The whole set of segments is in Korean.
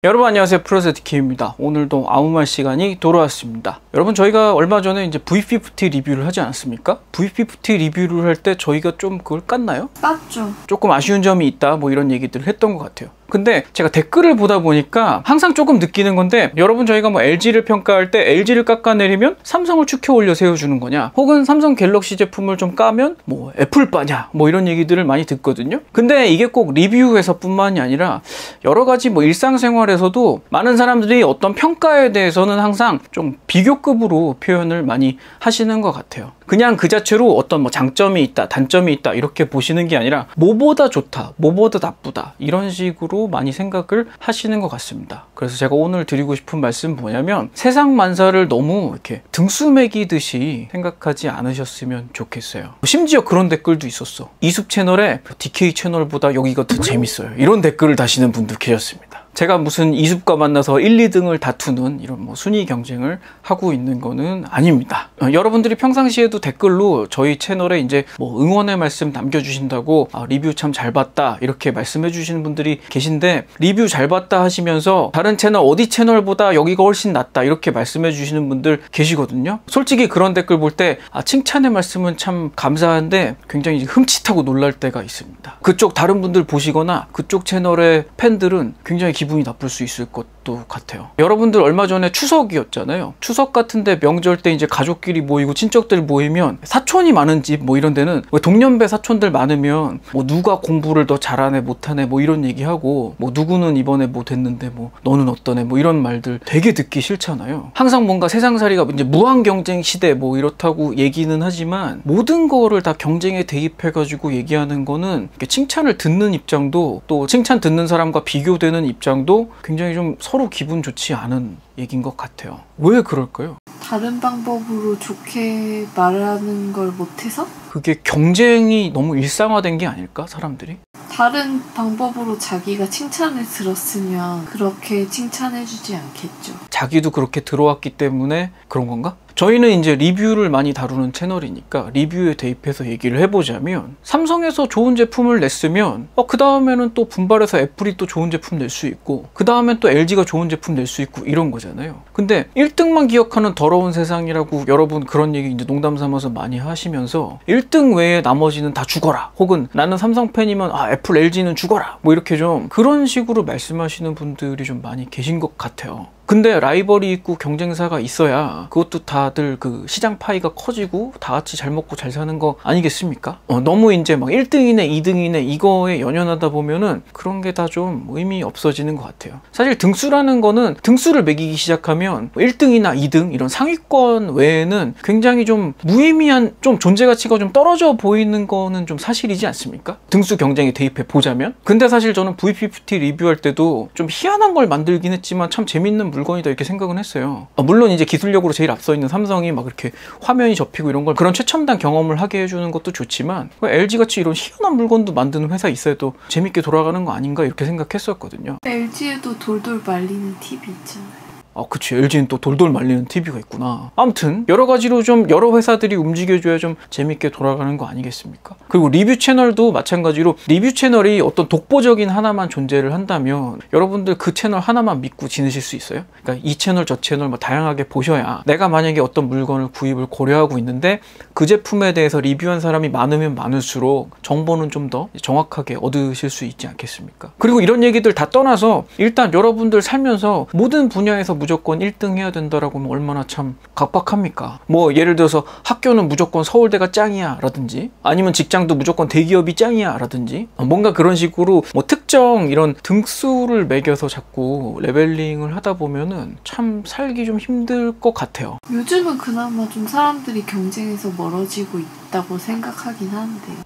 여러분 안녕하세요. 프로세티키입니다. 오늘도 아무 말 시간이 돌아왔습니다. 여러분 저희가 얼마 전에 이제 V50 리뷰를 하지 않았습니까? V50 리뷰를 할 때 저희가 좀 그걸 깠나요? 깠죠. 조금 아쉬운 점이 있다 뭐 이런 얘기들을 했던 것 같아요. 근데 제가 댓글을 보다 보니까 항상 조금 느끼는 건데, 여러분 저희가 뭐 LG를 평가할 때 LG를 깎아내리면 삼성을 축혀 올려 세워주는 거냐, 혹은 삼성 갤럭시 제품을 좀 까면 뭐 애플바냐, 뭐 이런 얘기들을 많이 듣거든요. 근데 이게 꼭 리뷰에서 뿐만이 아니라 여러 가지 뭐 일상생활에서도 많은 사람들이 어떤 평가에 대해서는 항상 좀 비교급으로 표현을 많이 하시는 것 같아요. 그냥 그 자체로 어떤 뭐 장점이 있다, 단점이 있다 이렇게 보시는 게 아니라 뭐보다 좋다, 뭐보다 나쁘다 이런 식으로 많이 생각을 하시는 것 같습니다. 그래서 제가 오늘 드리고 싶은 말씀 뭐냐면, 세상 만사를 너무 이렇게 등수 매기듯이 생각하지 않으셨으면 좋겠어요. 심지어 그런 댓글도 있었어. 이숲 채널에 DK 채널보다 여기가 더 재밌어요, 이런 댓글을 다시는 분도 계셨습니다. 제가 무슨 이숲과 만나서 1, 2등을 다투는 이런 뭐 순위 경쟁을 하고 있는 거는 아닙니다. 여러분들이 평상시에도 댓글로 저희 채널에 이제 뭐 응원의 말씀 남겨주신다고 리뷰 참 잘 봤다 이렇게 말씀해 주시는 분들이 계신데, 리뷰 잘 봤다 하시면서 다른 채널 어디 채널보다 여기가 훨씬 낫다 이렇게 말씀해 주시는 분들 계시거든요. 솔직히 그런 댓글 볼 때 칭찬의 말씀은 참 감사한데 굉장히 흠칫하고 놀랄 때가 있습니다. 그쪽 다른 분들 보시거나 그쪽 채널의 팬들은 굉장히 기분이 나쁠 수 있을 것도 같아요. 여러분들 얼마 전에 추석이었잖아요. 추석 같은데 명절 때 이제 가족끼리 모이고 친척들 모이면, 사촌이 많은 집 뭐 이런 데는 동년배 사촌들 많으면 뭐 누가 공부를 더 잘하네 못하네 뭐 이런 얘기하고, 뭐 누구는 이번에 뭐 됐는데 뭐 너는 어떠네 뭐 이런 말들 되게 듣기 싫잖아요. 항상 뭔가 세상살이가 이제 무한 경쟁 시대 뭐 이렇다고 얘기는 하지만, 모든 거를 다 경쟁에 대입해가지고 얘기하는 거는 칭찬을 듣는 입장도, 또 칭찬 듣는 사람과 비교되는 입장도 굉장히 좀 서로 기분 좋지 않은 얘기인 것 같아요. 왜 그럴까요? 다른 방법으로 좋게 말하는 걸 못해서? 그게 경쟁이 너무 일상화된 게 아닐까, 사람들이? 다른 방법으로 자기가 칭찬을 들었으면 그렇게 칭찬해주지 않겠죠. 자기도 그렇게 들어왔기 때문에 그런 건가? 저희는 이제 리뷰를 많이 다루는 채널이니까 리뷰에 대입해서 얘기를 해보자면, 삼성에서 좋은 제품을 냈으면 그 다음에는 또 분발해서 애플이 또 좋은 제품 낼 수 있고, 그 다음엔 또 LG가 좋은 제품 낼 수 있고 이런 거잖아요. 근데 1등만 기억하는 더러운 세상이라고 여러분 그런 얘기 이제 농담 삼아서 많이 하시면서, 1등 외에 나머지는 다 죽어라, 혹은 나는 삼성 팬이면 애플 LG는 죽어라 뭐 이렇게 좀 그런 식으로 말씀하시는 분들이 좀 많이 계신 것 같아요. 근데 라이벌이 있고 경쟁사가 있어야 그것도 다들 그 시장 파이가 커지고 다 같이 잘 먹고 잘 사는 거 아니겠습니까? 너무 이제 막 1등이네 2등이네 이거에 연연하다 보면은 그런 게 다 좀 의미 없어지는 것 같아요. 사실 등수라는 거는, 등수를 매기기 시작하면 1등이나 2등 이런 상위권 외에는 굉장히 좀 무의미한, 좀 존재 가치가 좀 떨어져 보이는 거는 좀 사실이지 않습니까? 등수 경쟁에 대입해 보자면. 근데 사실 저는 V50 리뷰할 때도 좀 희한한 걸 만들긴 했지만 참 재밌는 물건이다 이렇게 생각은 했어요. 물론 이제 기술력으로 제일 앞서 있는 삼성이 막 이렇게 화면이 접히고 이런 걸, 그런 최첨단 경험을 하게 해주는 것도 좋지만, LG같이 이런 희한한 물건도 만드는 회사 있어야 또 재밌게 돌아가는 거 아닌가 이렇게 생각했었거든요. LG에도 돌돌 말리는 TV 있잖아요. 그치, LG는 또 돌돌 말리는 TV가 있구나. 아무튼 여러 가지로 좀 여러 회사들이 움직여줘야 좀 재밌게 돌아가는 거 아니겠습니까? 그리고 리뷰 채널도 마찬가지로, 리뷰 채널이 어떤 독보적인 하나만 존재를 한다면 여러분들 그 채널 하나만 믿고 지내실 수 있어요? 그러니까 이 채널 저 채널 뭐 다양하게 보셔야, 내가 만약에 어떤 물건을 구입을 고려하고 있는데 그 제품에 대해서 리뷰한 사람이 많으면 많을수록 정보는 좀 더 정확하게 얻으실 수 있지 않겠습니까? 그리고 이런 얘기들 다 떠나서, 일단 여러분들 살면서 모든 분야에서 무조건 1등 해야 된다라고 하면 얼마나 참 각박합니까? 뭐 예를 들어서 학교는 무조건 서울대가 짱이야 라든지, 아니면 직장도 무조건 대기업이 짱이야 라든지, 뭔가 그런 식으로 뭐 특정 이런 등수를 매겨서 자꾸 레벨링을 하다 보면은 참 살기 좀 힘들 것 같아요. 요즘은 그나마 좀 사람들이 경쟁에서 멀어지고 있다고 생각하긴 하는데요.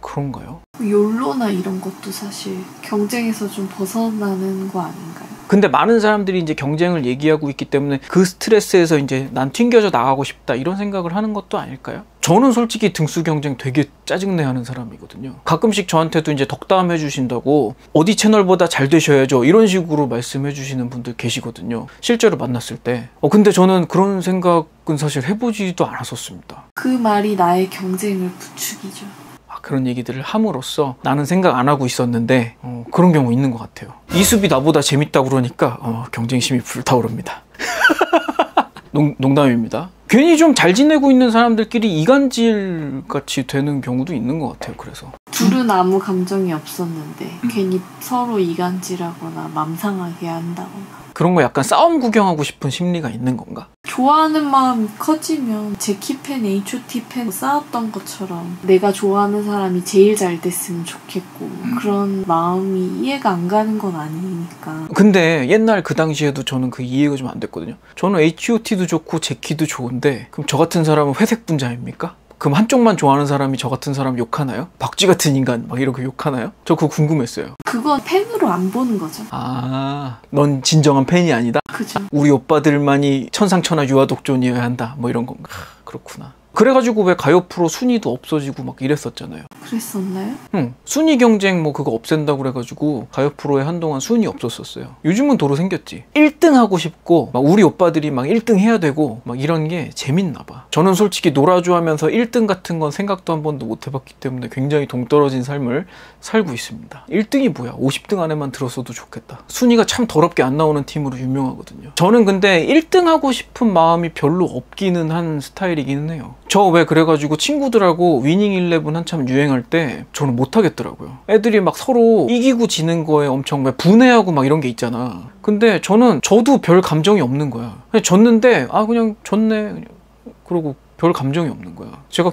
그런가요? 욜로나 이런 것도 사실 경쟁에서 좀 벗어나는 거 아닌가요? 근데 많은 사람들이 이제 경쟁을 얘기하고 있기 때문에 그 스트레스에서 이제 난 튕겨져 나가고 싶다 이런 생각을 하는 것도 아닐까요? 저는 솔직히 등수 경쟁 되게 짜증내 하는 사람이거든요. 가끔씩 저한테도 이제 덕담 해주신다고 어디 채널보다 잘 되셔야죠 이런 식으로 말씀해 주시는 분들 계시거든요. 실제로 만났을 때. 근데 저는 그런 생각은 사실 해보지도 않았었습니다. 그 말이 나의 경쟁을 부추기죠. 그런 얘기들을 함으로써 나는 생각 안 하고 있었는데 그런 경우 있는 것 같아요. 이수비 나보다 재밌다고 그러니까 경쟁심이 불타오릅니다. 농담입니다. 괜히 좀 잘 지내고 있는 사람들끼리 이간질 같이 되는 경우도 있는 것 같아요. 그래서 둘은 아무 감정이 없었는데 괜히 서로 이간질하거나 맘 상하게 한다거나 그런 거 약간 싸움 구경하고 싶은 심리가 있는 건가? 좋아하는 마음이 커지면 제키팬, H.O.T.팬 싸웠던 것처럼 내가 좋아하는 사람이 제일 잘 됐으면 좋겠고 그런 마음이 이해가 안 가는 건 아니니까. 근데 옛날 그 당시에도 저는 그 이해가 좀 안 됐거든요. 저는 H.O.T도 좋고 제키도 좋은데 그럼 저 같은 사람은 회색 분자입니까? 그럼 한쪽만 좋아하는 사람이 저 같은 사람 욕하나요? 박쥐 같은 인간 막 이렇게 욕하나요? 저 그거 궁금했어요. 그건 팬으로 안 보는 거죠. 넌 진정한 팬이 아니다? 그죠. 우리 오빠들만이 천상천하 유아독존이어야 한다 뭐 이런 건가? 그렇구나. 그래가지고 왜 가요 프로 순위도 없어지고 막 이랬었잖아요. 그랬었나요? 응. 순위 경쟁 뭐 그거 없앤다고 그래가지고 가요 프로에 한동안 순위 없었었어요. 요즘은 도로 생겼지. 1등 하고 싶고 막 우리 오빠들이 막 1등 해야 되고 막 이런 게 재밌나 봐. 저는 솔직히 놀아줘 하면서 1등 같은 건 생각도 한 번도 못 해봤기 때문에 굉장히 동떨어진 삶을 살고 있습니다. 1등이 뭐야? 50등 안에만 들었어도 좋겠다. 순위가 참 더럽게 안 나오는 팀으로 유명하거든요. 저는 근데 1등 하고 싶은 마음이 별로 없기는 한 스타일이기는 해요. 저 왜 그래가지고 친구들하고 위닝 11 한참 유행할 때 저는 못하겠더라고요. 애들이 막 서로 이기고 지는 거에 엄청 왜 분해하고 막 이런 게 있잖아. 근데 저도 별 감정이 없는 거야. 그냥 졌는데 그냥 졌네 그러고 별 감정이 없는 거야. 저는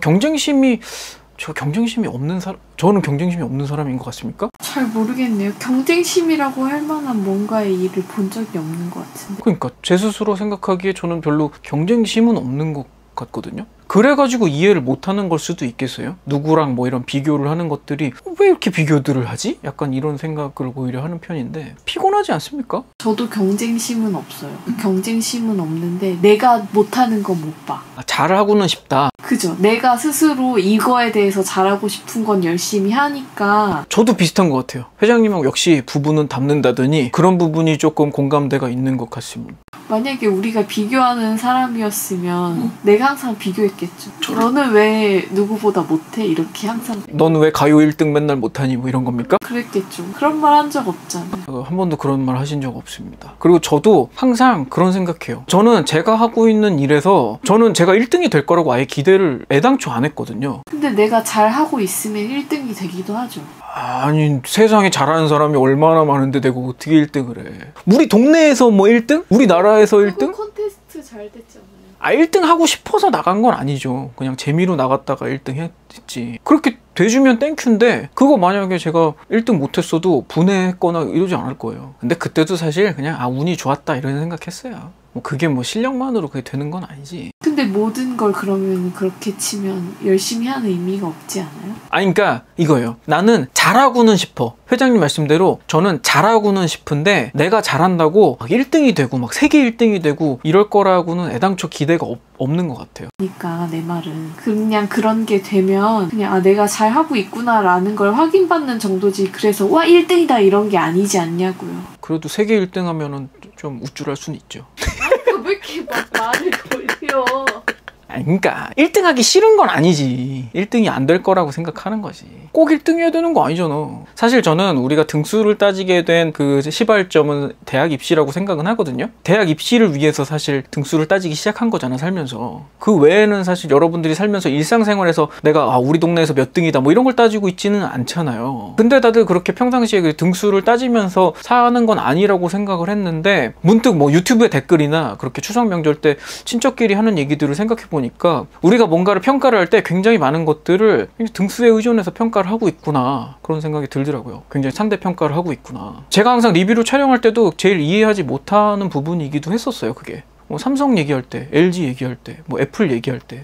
경쟁심이 없는 사람인 것 같습니까? 잘 모르겠네요. 경쟁심이라고 할 만한 뭔가의 일을 본 적이 없는 것 같은데. 그러니까 제 스스로 생각하기에 저는 별로 경쟁심은 없는 것 같거든요. 그래가지고 이해를 못하는 걸 수도 있겠어요? 누구랑 뭐 이런 비교를 하는 것들이 왜 이렇게 비교들을 하지? 약간 이런 생각을 오히려 하는 편인데 피곤하지 않습니까? 저도 경쟁심은 없어요. 경쟁심은 없는데 내가 못하는 거 못 봐. 잘하고는 싶다. 그죠. 내가 스스로 이거에 대해서 잘하고 싶은 건 열심히 하니까. 저도 비슷한 것 같아요. 회장님하고 역시 부부는 닮는다더니 그런 부분이 조금 공감대가 있는 것 같습니다. 만약에 우리가 비교하는 사람이었으면 내가 항상 비교했겠죠. 너는 왜 누구보다 못해? 이렇게 항상. 넌 왜 가요 1등 맨날 못하니? 뭐 이런 겁니까? 그랬겠죠. 그런 말 한 적 없잖아요. 한 번도 그런 말 하신 적 없습니다. 그리고 저도 항상 그런 생각해요. 저는 제가 하고 있는 일에서 저는 제가 1등이 될 거라고 아예 기대를 애당초 안 했거든요. 근데 내가 잘하고 있으면 1등이 되기도 하죠. 아니 세상에 잘하는 사람이 얼마나 많은데 내가 어떻게 1등을 해. 우리 동네에서 뭐 1등? 우리나라에서 1등? 콘테스트 잘 됐잖아요. 1등 하고 싶어서 나간 건 아니죠. 그냥 재미로 나갔다가 1등 했지. 그렇게 돼주면 땡큐인데 그거 만약에 제가 1등 못했어도 분해했거나 이러지 않을 거예요. 근데 그때도 사실 그냥 운이 좋았다 이런 생각했어요. 뭐 그게 뭐 실력만으로 그게 되는 건 아니지. 근데 모든 걸 그러면 그렇게 치면 열심히 하는 의미가 없지 않아요? 그러니까 이거예요. 나는 잘하고는 싶어. 회장님 말씀대로 저는 잘하고는 싶은데 내가 잘한다고 막 1등이 되고 막 세계 1등이 되고 이럴 거라고는 애당초 기대가 없는 것 같아요. 그러니까 내 말은 그냥 그런 게 되면 그냥 내가 잘하고 있구나라는 걸 확인받는 정도지. 그래서 와 1등이다 이런 게 아니지 않냐고요. 그래도 세계 1등 하면은 좀 우쭐할 수는 있죠. 왜 이렇게 막 말을 돌려. 그러니까 1등 하기 싫은 건 아니지. 1등이 안 될 거라고 생각하는 거지. 꼭 1등 해야 되는 거 아니잖아. 사실 저는 우리가 등수를 따지게 된 그 시발점은 대학 입시라고 생각은 하거든요. 대학 입시를 위해서 사실 등수를 따지기 시작한 거잖아, 살면서. 그 외에는 사실 여러분들이 살면서 일상생활에서 내가 우리 동네에서 몇 등이다 뭐 이런 걸 따지고 있지는 않잖아요. 근데 다들 그렇게 평상시에 그 등수를 따지면서 사는 건 아니라고 생각을 했는데 문득 뭐 유튜브에 댓글이나 그렇게 추석 명절 때 친척끼리 하는 얘기들을 생각해보니까 우리가 뭔가를 평가를 할 때 굉장히 많은 것들을 등수에 의존해서 평가를 하고 있구나 그런 생각이 들더라고요. 굉장히 상대 평가를 하고 있구나. 제가 항상 리뷰를 촬영할 때도 제일 이해하지 못하는 부분이기도 했었어요. 그게 뭐 삼성 얘기할 때, LG 얘기할 때, 뭐 애플 얘기할 때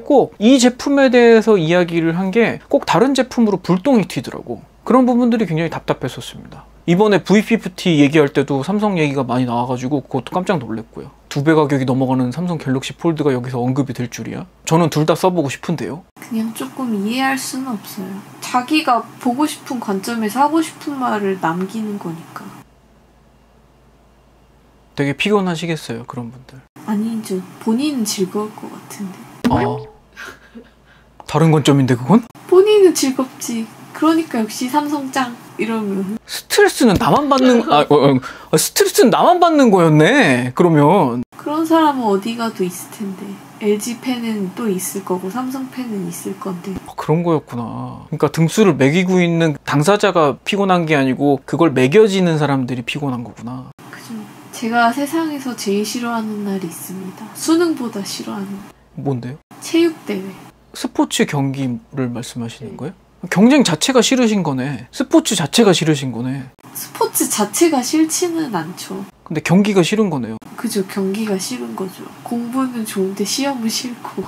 꼭 이 제품에 대해서 이야기를 한 게 꼭 다른 제품으로 불똥이 튀더라고. 그런 부분들이 굉장히 답답했었습니다. 이번에 V50 얘기할 때도 삼성 얘기가 많이 나와가지고 그것도 깜짝 놀랐고요. 2배 가격이 넘어가는 삼성 갤럭시 폴드가 여기서 언급이 될 줄이야? 저는 둘 다 써보고 싶은데요. 그냥 조금 이해할 수는 없어요. 자기가 보고 싶은 관점에서 하고 싶은 말을 남기는 거니까. 되게 피곤하시겠어요, 그런 분들. 아니죠. 본인은 즐거울 것 같은데. 다른 관점인데 그건? 본인은 그러면 즐겁지. 그러니까 역시 삼성짱 이러면. 스트레스는 나만 받는 스트레스는 나만 받는 거였네. 그러면 그런 사람은 어디 가도 있을 텐데. LG 팬은 또 있을 거고 삼성 팬은 있을 건데. 그런 거였구나. 그러니까 등수를 매기고 있는 당사자가 피곤한 게 아니고 그걸 매겨지는 사람들이 피곤한 거구나. 그죠. 제가 세상에서 제일 싫어하는 날이 있습니다. 수능보다 싫어하는. 뭔데요? 체육대회. 스포츠 경기를 말씀하시는 거예요? 경쟁 자체가 싫으신 거네. 스포츠 자체가 싫으신 거네. 스포츠 자체가 싫지는 않죠. 근데 경기가 싫은 거네요. 그죠. 경기가 싫은 거죠. 공부는 좋은데 시험은 싫고.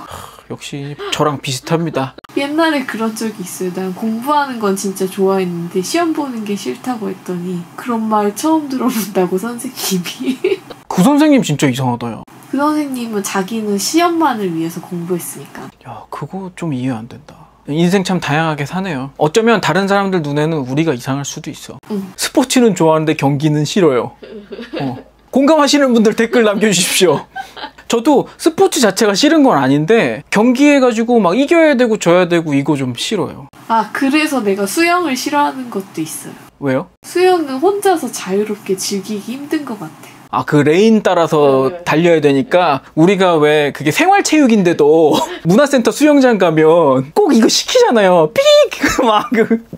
역시 저랑 비슷합니다. 옛날에 그런 적이 있어요. 난 공부하는 건 진짜 좋아했는데 시험 보는 게 싫다고 했더니 그런 말 처음 들어본다고 선생님이. 그 선생님 진짜 이상하다. 야, 그 선생님은 자기는 시험만을 위해서 공부했으니까. 야 그거 좀 이해 안 된다. 인생 참 다양하게 사네요. 어쩌면 다른 사람들 눈에는 우리가 이상할 수도 있어. 스포츠는 좋아하는데 경기는 싫어요. 공감하시는 분들 댓글 남겨주십시오. 저도 스포츠 자체가 싫은 건 아닌데 경기해가지고 막 이겨야 되고 져야 되고 이거 좀 싫어요. 아, 그래서 내가 수영을 싫어하는 것도 있어요. 왜요? 수영은 혼자서 자유롭게 즐기기 힘든 것 같아요. 아, 그 레인 따라서 달려야 되니까 우리가 왜 그게 생활체육인데도 문화센터 수영장 가면 꼭 이거 시키잖아요. 삐릭! 막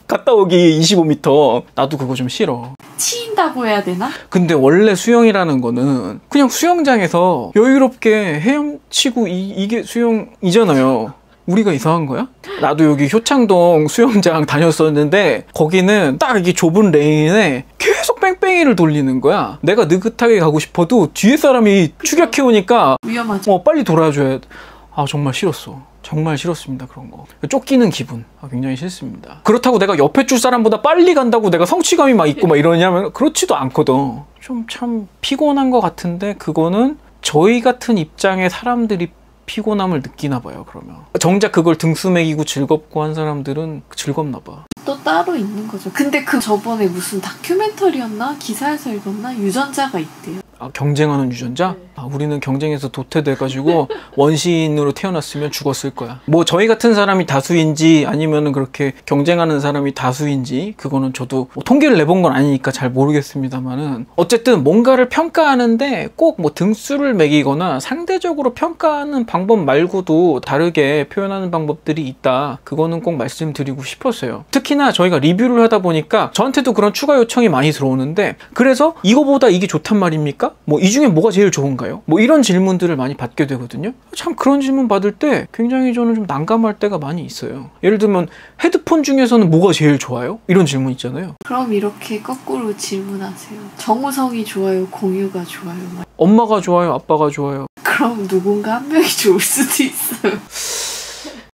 갔다 오기 25m. 나도 그거 좀 싫어. 치인다고 해야 되나? 근데 원래 수영이라는 거는 그냥 수영장에서 여유롭게 헤엄치고 이게 수영이잖아요. 우리가 이상한 거야? 나도 여기 효창동 수영장 다녔었는데 거기는 딱 이게 좁은 레인에 계속 뺑뺑이를 돌리는 거야. 내가 느긋하게 가고 싶어도 뒤에 사람이 추격해오니까 위험하죠. 빨리 돌아줘야 돼. 아, 정말 싫었어. 정말 싫었습니다. 그런 거. 쫓기는 기분. 굉장히 싫습니다. 그렇다고 내가 옆에 줄 사람보다 빨리 간다고 내가 성취감이 막 있고 막 이러냐면 그렇지도 않거든. 좀 참 피곤한 것 같은데 그거는 저희 같은 입장의 사람들이 피곤함을 느끼나 봐요. 그러면 정작 그걸 등수 매기고 즐겁고 한 사람들은 즐겁나 봐. 또 따로 있는 거죠. 근데 그 저번에 무슨 다큐멘터리였나? 기사에서 읽었나? 유전자가 있대요. 아, 경쟁하는 유전자? 아, 우리는 경쟁에서 도태돼가지고 원시인으로 태어났으면 죽었을 거야. 뭐 저희 같은 사람이 다수인지 아니면은 그렇게 경쟁하는 사람이 다수인지 그거는 저도 뭐 통계를 내본 건 아니니까 잘 모르겠습니다만은 어쨌든 뭔가를 평가하는데 꼭 뭐 등수를 매기거나 상대적으로 평가하는 방법 말고도 다르게 표현하는 방법들이 있다. 그거는 꼭 말씀드리고 싶었어요. 특히나 저희가 리뷰를 하다 보니까 저한테도 그런 추가 요청이 많이 들어오는데 그래서 이거보다 이게 좋단 말입니까? 뭐 이 중에 뭐가 제일 좋은가요? 뭐 이런 질문들을 많이 받게 되거든요. 참 그런 질문 받을 때 굉장히 저는 좀 난감할 때가 많이 있어요. 예를 들면 헤드폰 중에서는 뭐가 제일 좋아요? 이런 질문 있잖아요. 그럼 이렇게 거꾸로 질문하세요. 정우성이 좋아요? 공유가 좋아요? 엄마가 좋아요? 아빠가 좋아요? 그럼 누군가 한 명이 좋을 수도 있어요.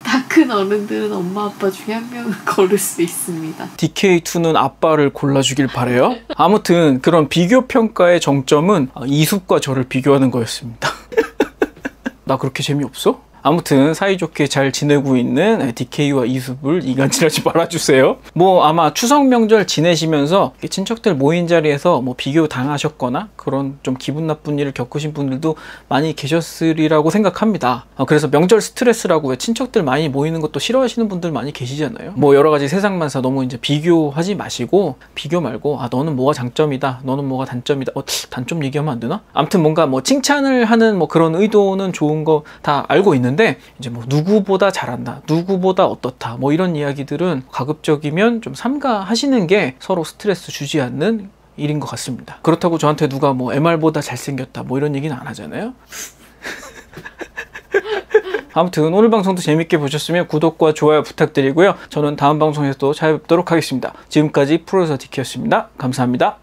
다 큰 어른들은 엄마 아빠 중에 한 명을 고를 수 있습니다. DK2는 아빠를 골라주길 바래요. 아무튼 그런 비교 평가의 정점은 이숲과 저를 비교하는 거였습니다. 나 그렇게 재미없어? 아무튼 사이좋게 잘 지내고 있는 DK와 이숲을 이간질하지 말아주세요. 뭐 아마 추석 명절 지내시면서 친척들 모인 자리에서 뭐 비교 당하셨거나 그런 좀 기분 나쁜 일을 겪으신 분들도 많이 계셨으리라고 생각합니다. 그래서 명절 스트레스라고 왜 친척들 많이 모이는 것도 싫어하시는 분들 많이 계시잖아요. 뭐 여러 가지 세상만사 너무 이제 비교하지 마시고 비교 말고 너는 뭐가 장점이다, 너는 뭐가 단점이다. 단점 얘기하면 안 되나? 아무튼 뭔가 뭐 칭찬을 하는 뭐 그런 의도는 좋은 거 다 알고 있는데 이제 뭐 누구보다 잘한다, 누구보다 어떻다, 뭐 이런 이야기들은 가급적이면 좀 삼가하시는 게 서로 스트레스 주지 않는 일인 것 같습니다. 그렇다고 저한테 누가 뭐 MR보다 잘생겼다 뭐 이런 얘기는 안 하잖아요. 아무튼 오늘 방송도 재밌게 보셨으면 구독과 좋아요 부탁드리고요. 저는 다음 방송에서 또 찾아뵙도록 하겠습니다. 지금까지 프로듀서 디키였습니다. 감사합니다.